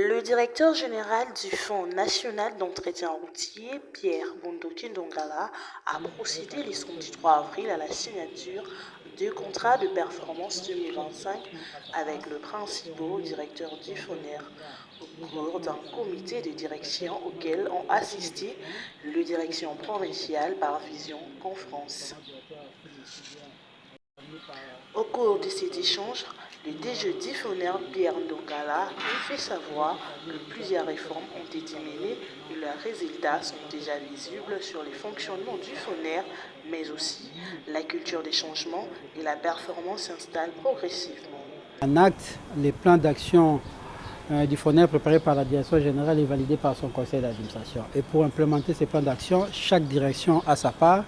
Le directeur général du Fonds national d'entretien routier, Pierre Bondoki Ndongala, a procédé le samedi 3 avril à la signature du contrat de performance 2025 avec le principal directeur du FONER au cours d'un comité de direction auquel ont assisté le direction provinciale par vision conférence. Au cours de cet échange, le DG du FONER, Pierre Ndongala, a fait savoir que plusieurs réformes ont été menées et leurs résultats sont déjà visibles sur le fonctionnement du FONER, mais aussi la culture des changements et la performance s'installe progressivement. En acte, les plans d'action du FONER préparé par la direction générale et validé par son conseil d'administration. Et pour implémenter ces plans d'action, chaque direction a sa part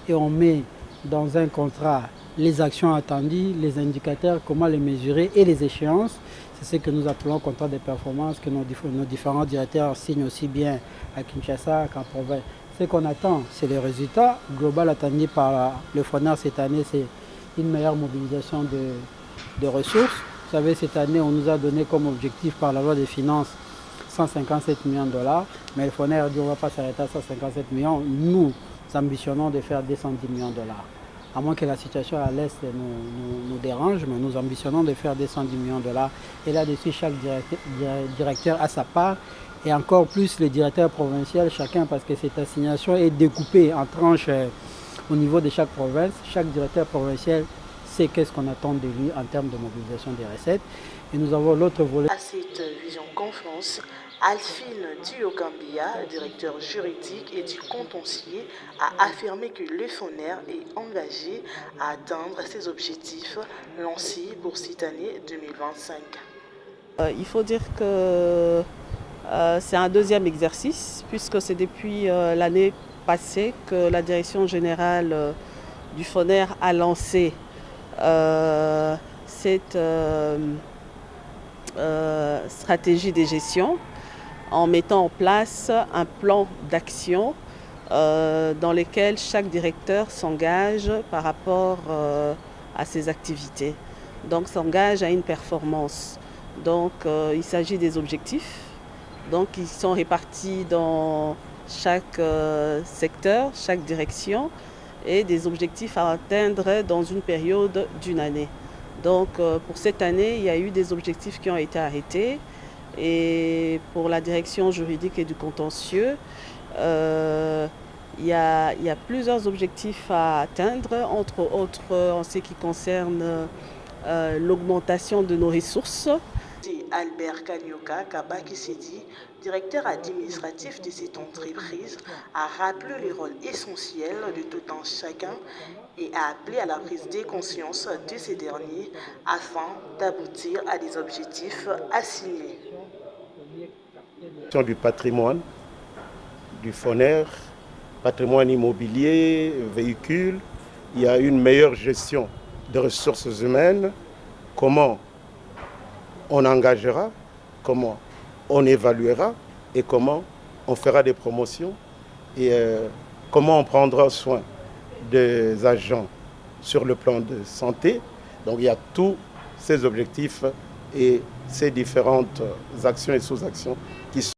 et on met dans un contrat les actions attendues, les indicateurs, comment les mesurer et les échéances. C'est ce que nous appelons contrat de performance que nos différents directeurs signent aussi bien à Kinshasa qu'en province. Ce qu'on attend, c'est les résultats. Global attendu par le FONER cette année, c'est une meilleure mobilisation de ressources. Vous savez, cette année, on nous a donné comme objectif par la loi des finances 157 millions de dollars. Mais le FONER a dit qu'on ne va pas s'arrêter à 157 millions. Nous ambitionnons de faire 210 millions de dollars. À moins que la situation à l'Est nous dérange, mais nous ambitionnons de faire 210 millions de dollars. Et là-dessus, chaque directeur a sa part. Et encore plus les directeurs provinciaux, chacun, parce que cette assignation est découpée en tranches au niveau de chaque province. Chaque directeur provincial sait qu'est-ce qu'on attend de lui en termes de mobilisation des recettes. Et nous avons l'autre volet. À cette vision conférence, Alphine Diogambia, directeur juridique et du contentieux, a affirmé que le FONER est engagé à atteindre ses objectifs lancés pour cette année 2025. Il faut dire que c'est un deuxième exercice, puisque c'est depuis l'année passée que la direction générale du FONER a lancé cette stratégie de gestion en mettant en place un plan d'action dans lequel chaque directeur s'engage par rapport à ses activités. Donc s'engage à une performance. Donc il s'agit des objectifs. Donc ils sont répartis dans chaque secteur, chaque direction et des objectifs à atteindre dans une période d'une année. Donc pour cette année, il y a eu des objectifs qui ont été arrêtés. Et pour la direction juridique et du contentieux, il y a plusieurs objectifs à atteindre, entre autres en ce qui concerne l'augmentation de nos ressources. Albert Kanyoka Kabaki Sidi, directeur administratif de cette entreprise, a rappelé le rôle essentiel de tout un chacun et a appelé à la prise de conscience de ces derniers afin d'aboutir à des objectifs assignés. Du patrimoine, du FONER, patrimoine immobilier, véhicules, il y a une meilleure gestion des ressources humaines, comment on engagera, comment on évaluera et comment on fera des promotions et comment on prendra soin des agents sur le plan de santé. Donc il y a tous ces objectifs et ces différentes actions et sous-actions qui sont